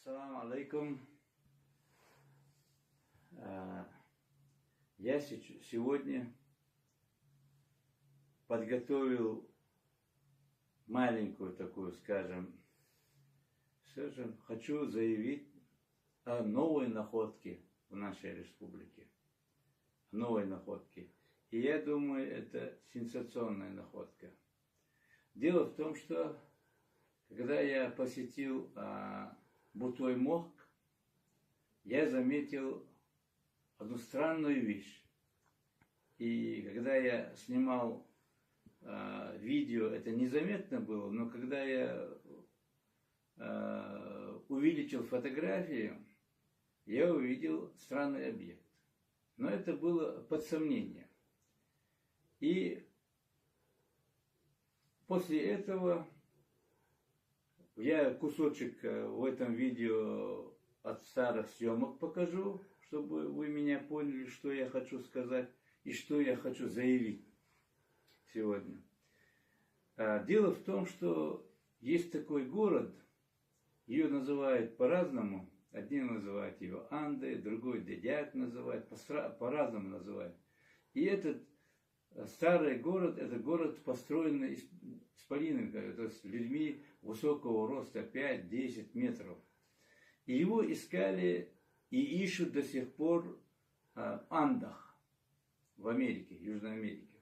Ассаламу алейкум. Я сегодня подготовил маленькую такую, скажем, хочу заявить о новой находке в нашей республике. Новой находке. И я думаю, это сенсационная находка. Дело в том, что когда я посетил Бутой Мохк, я заметил одну странную вещь. И когда я снимал видео, это незаметно было, но когда я увеличил фотографию, я увидел странный объект. Но это было под сомнение. И после этого я кусочек в этом видео от старых съемок покажу, чтобы вы меня поняли, что я хочу сказать и что я хочу заявить сегодня. Дело в том, что есть такой город, ее называют по-разному. Одни называют ее Анды, другой Дедяк называют, по-разному называют. И этот старый город, это город, построенный исполинами, то есть людьми высокого роста, 5-10 метров. И его искали и ищут до сих пор в Андах, в Америке, Южной Америке.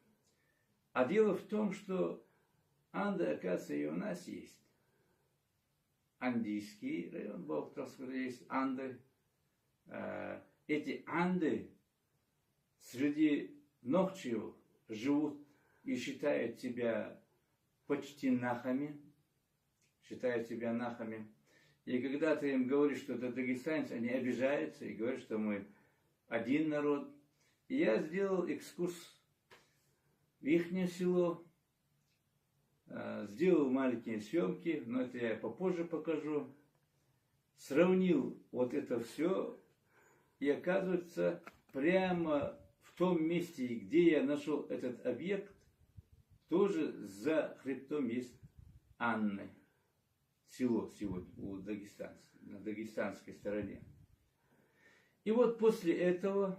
А дело в том, что Анды, оказывается, и у нас есть. Андийский район, Бог сказал, есть Анды. Эти Анды среди ногчев живут и считают себя почти нахами. Считают себя нахами. И когда ты им говоришь, что это дагестанцы, они обижаются и говорят, что мы один народ. И я сделал экскурс в их село, сделал маленькие съемки, но это я попозже покажу. Сравнил вот это все, и оказывается, прямо в том месте, где я нашел этот объект, тоже за хребтом есть Анны. Село сегодня на дагестанской стороне. И вот после этого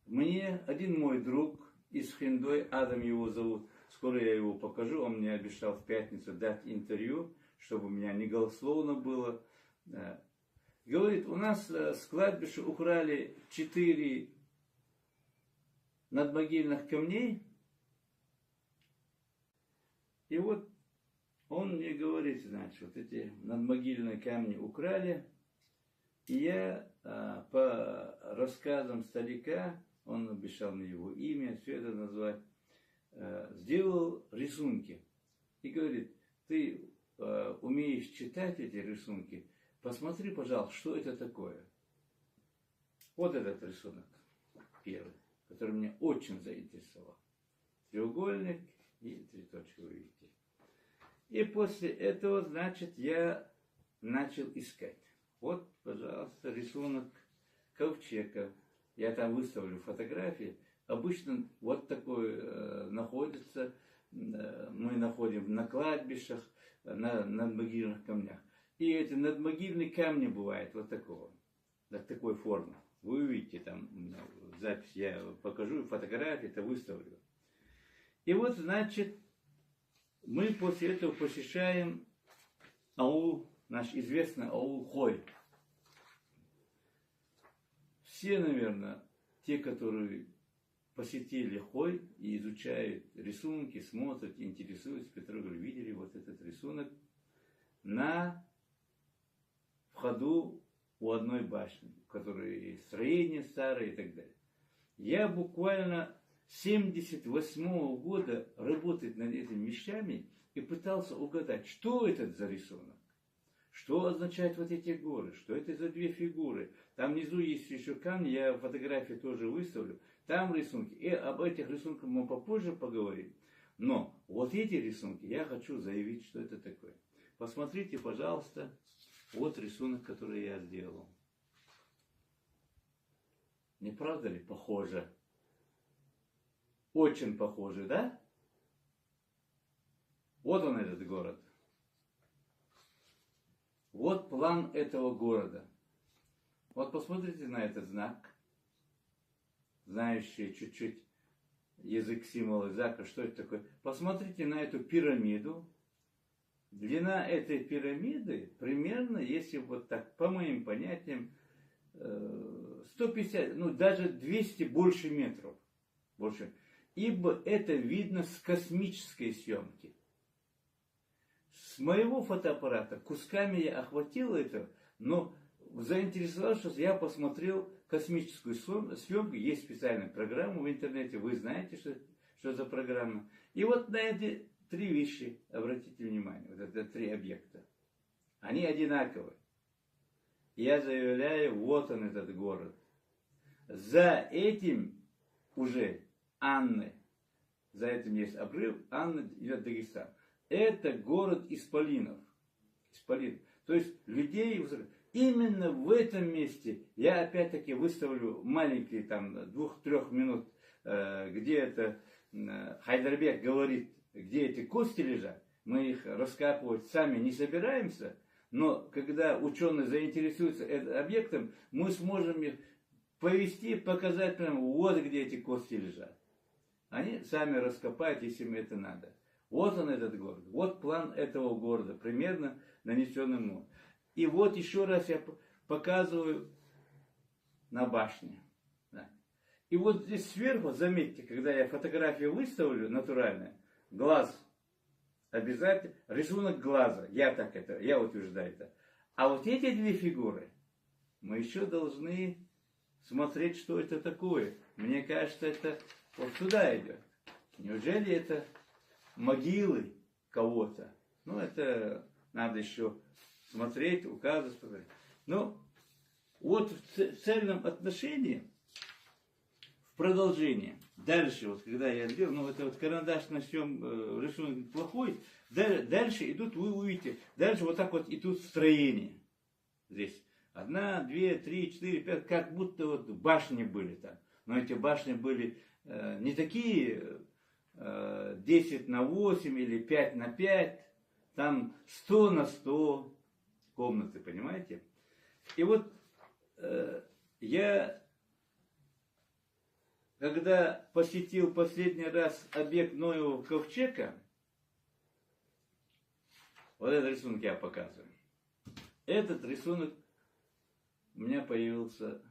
мне один мой друг из Хиндой, Адам его зовут, скоро я его покажу, он мне обещал в пятницу дать интервью, чтобы у меня не голословно было. Говорит, у нас с кладбища украли 4 надмогильных камней. И вот он мне говорит, значит, вот эти надмогильные камни украли. И я по рассказам старика, он обещал мне его имя, все это назвать, сделал рисунки. И говорит, ты умеешь читать эти рисунки, посмотри, пожалуйста, что это такое. Вот этот рисунок первый, который меня очень заинтересовал. Треугольник и 3 точки, вы видите. И после этого, значит, я начал искать. Вот, пожалуйста, рисунок ковчега. Я там выставлю фотографии. Обычно вот такой находится, мы находим на кладбищах, на надмогильных камнях. И эти надмогильные камни бывают вот такой формы. Вы увидите там запись, я покажу, фотографии, это выставлю. И вот, значит, мы после этого посещаем аул, наш известный аул Хой. Все, наверное, те, которые посетили Хой и изучают рисунки, смотрят, интересуются, Петрович, видели вот этот рисунок на входу у одной башни, в которой строение старое и так далее. Я буквально 1978 года работать над этими вещами и пытался угадать, что это за рисунок, что означают вот эти горы, что это за 2 фигуры. Там внизу есть еще камни, я фотографии тоже выставлю, там рисунки. И об этих рисунках мы попозже поговорим. Но вот эти рисунки я хочу заявить, что это такое. Посмотрите, пожалуйста, вот рисунок, который я сделал. Не правда ли похоже? Очень похоже, да? Вот он, этот город. Вот план этого города. Вот посмотрите на этот знак, знающие чуть-чуть язык символов знака, что это такое. Посмотрите на эту пирамиду. Длина этой пирамиды примерно, если вот так, по моим понятиям, 150, ну даже 200 больше метров. Больше. Ибо это видно с космической съемки. С моего фотоаппарата кусками я охватил это, но заинтересовавшись, я посмотрел космическую съемку. Есть специальная программа в интернете, вы знаете, что за программа. И вот на эти три вещи, обратите внимание, вот это три объекта. Они одинаковые. Я заявляю, вот он этот город. За этим уже Анны, за этим есть обрыв, Анна идет Дагестан. Это город Исполинов. Исполин. То есть людей, именно в этом месте, я опять-таки выставлю маленький там 2-3 минут, где это Хайдарбек говорит, где эти кости лежат. Мы их раскапывать сами не собираемся, но когда ученые заинтересуются этим объектом, мы сможем их повести, показать прямо, вот где эти кости лежат. Они сами раскопают, если им это надо. Вот он этот город, вот план этого города, примерно нанесенный мной. И вот еще раз я показываю на башне. Да. И вот здесь сверху, заметьте, когда я фотографию выставлю натуральную, глаз обязательно, рисунок глаза, я утверждаю это. А вот эти две фигуры, мы еще должны смотреть, что это такое. Мне кажется, это вот сюда идет. Неужели это могилы кого-то? Ну, это надо еще смотреть, указывать, смотреть. Но вот в цельном отношении, в продолжение, дальше, вот когда я делал, ну, это вот карандаш на всем рисунок плохой, дальше идут, вы увидите, дальше вот так вот идут строения. Здесь 1, 2, 3, 4, 5, как будто вот башни были там. Но эти башни были не такие 10 на 8 или 5 на 5, там 100 на 100 комнаты, понимаете? И вот я, когда посетил последний раз объект Ноева ковчега, вот этот рисунок я показываю. Этот рисунок у меня появился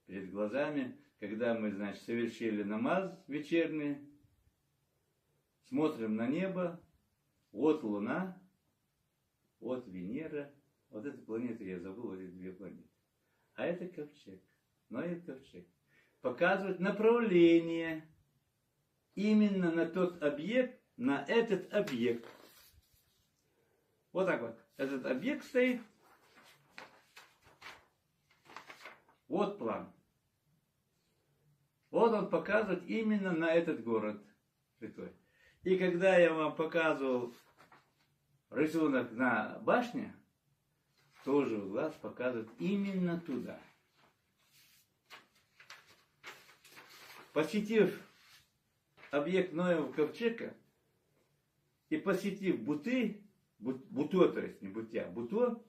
перед глазами, когда мы, значит, совершили намаз вечерний, смотрим на небо, вот Луна, вот Венера, вот эта планета, я забыл, эти две планеты. А это ковчег, Ноев ковчег. Показывает направление именно на тот объект, на этот объект. Вот так вот. Этот объект стоит. Вот план. Вот он показывает именно на этот город святой. И когда я вам показывал рисунок на башне, тоже глаз показывает именно туда. Посетив объект Ноева ковчега и посетив Буты, Буто, то есть не Бутя, Буто,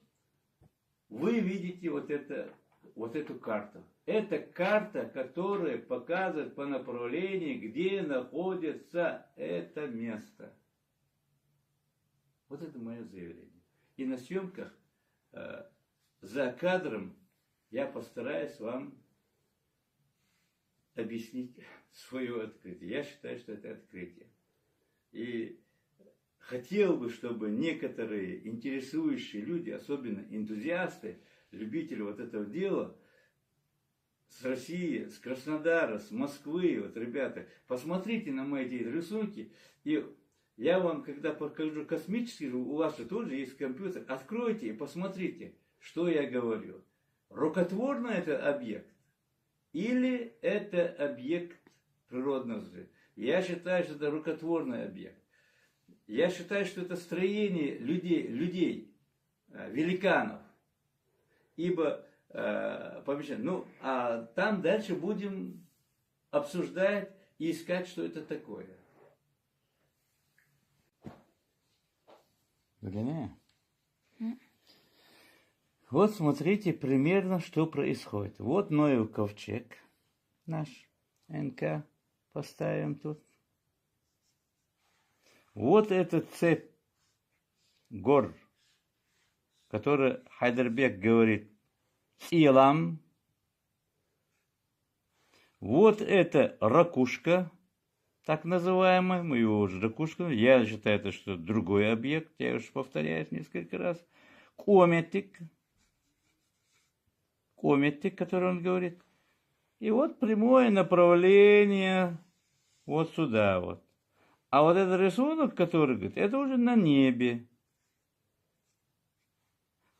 вы видите вот эту карту. Это карта, которая показывает по направлению, где находится это место. Вот это мое заявление. И на съемках за кадром я постараюсь вам объяснить свое открытие. Я считаю, что это открытие. И хотел бы, чтобы некоторые интересующие люди, особенно энтузиасты, любители вот этого дела, с России, с Краснодара, с Москвы, вот, ребята, посмотрите на мои эти рисунки, и я вам, когда покажу космический, у вас же тоже есть компьютер, откройте и посмотрите, что я говорю. Рукотворный это объект или это объект природного зрения? Я считаю, что это рукотворный объект. Я считаю, что это строение людей, великанов. Ибо, ну, а там дальше будем обсуждать и искать, что это такое. Begini. Вот смотрите примерно, что происходит. Вот Ноев ковчег наш, НК, поставим тут. Вот эта цепь гор, которая Хайдарбек говорит, Илам. Вот это ракушка, так называемая, мы его уже ракушка, я считаю, это что другой объект, я уже повторяюсь несколько раз. Кометик, который он говорит. И вот прямое направление вот сюда вот. А вот этот рисунок, который говорит, это уже на небе.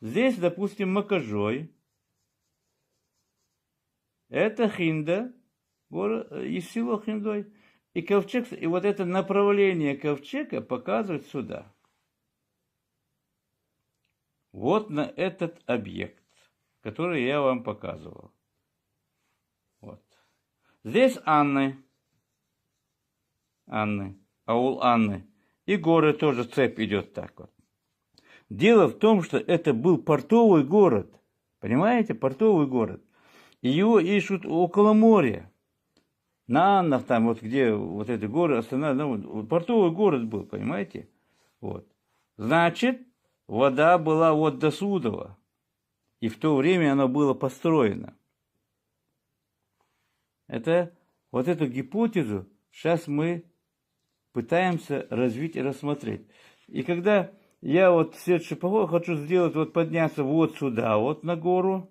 Здесь, допустим, Макажой. Это Хинда, из село Хиндой. И ковчег, и вот это направление ковчега показывает сюда. Вот на этот объект, который я вам показывал. Вот. Здесь Анны, аул Анны. И горы тоже цепь идет так вот. Дело в том, что это был портовый город. Понимаете, портовый город. И его ищут около моря. На Аннах, там вот где вот эти горы останавливаются. Ну, портовый город был, понимаете? Вот. Значит, вода была вот до Судова. И в то время она была построена. Это, вот эту гипотезу сейчас мы пытаемся развить и рассмотреть. И когда я вот в следующий поход хочу сделать, вот подняться вот сюда, вот на гору.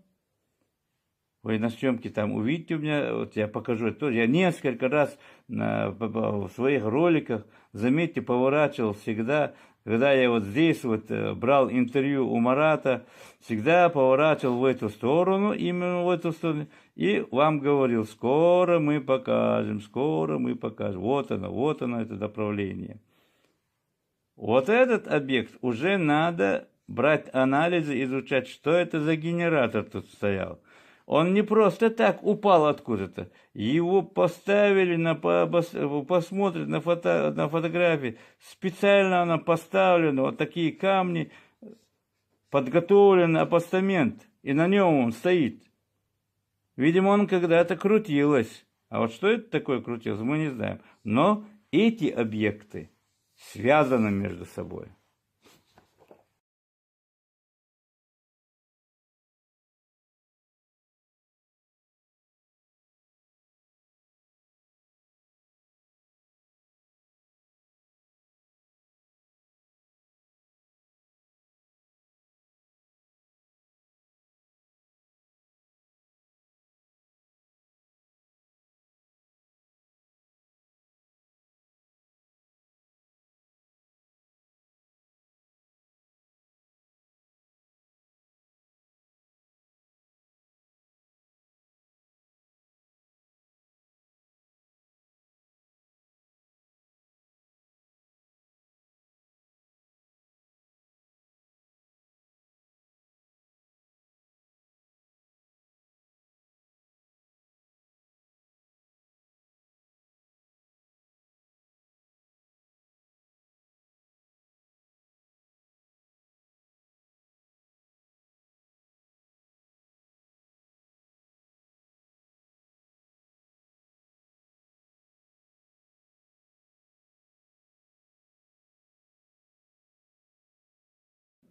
Вы на съемке там увидите у меня, вот я покажу это тоже. Я несколько раз в своих роликах, заметьте, поворачивал всегда, когда я вот здесь вот брал интервью у Марата, всегда поворачивал в эту сторону, именно в эту сторону, и вам говорил, скоро мы покажем. Вот оно, это направление. Вот этот объект уже надо брать анализы, изучать, что это за генератор тут стоял. Он не просто так упал откуда-то. Его поставили, посмотрят на фотографии. Специально она поставлена, вот такие камни, подготовленный постамент. И на нем он стоит. Видимо, он когда-то крутилось. А вот что это такое крутилось, мы не знаем. Но эти объекты связаны между собой.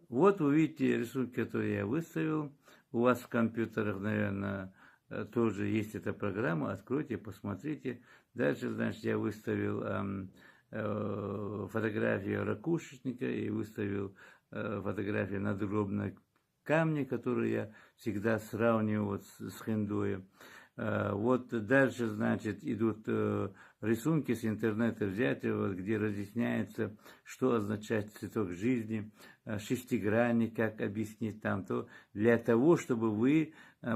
Вот вы видите рисунки, которые я выставил. У вас в компьютерах, наверное, тоже есть эта программа. Откройте, посмотрите. Дальше, значит, я выставил фотографию ракушечника и выставил фотографию надгробного камня, которые я всегда сравниваю вот с Хиндуем. Вот дальше, значит, идут рисунки с интернета взятия, вот, где разъясняется, что означает цветок жизни, шестигранник, как объяснить там, то для того, чтобы вы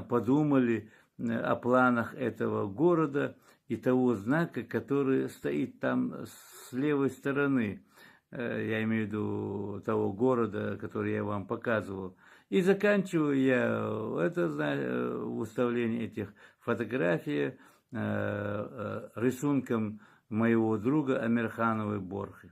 подумали о планах этого города и того знака, который стоит там с левой стороны, я имею в виду того города, который я вам показывал. И заканчиваю я это выставление этих фотографий рисунком моего друга Амирхановой Борхи.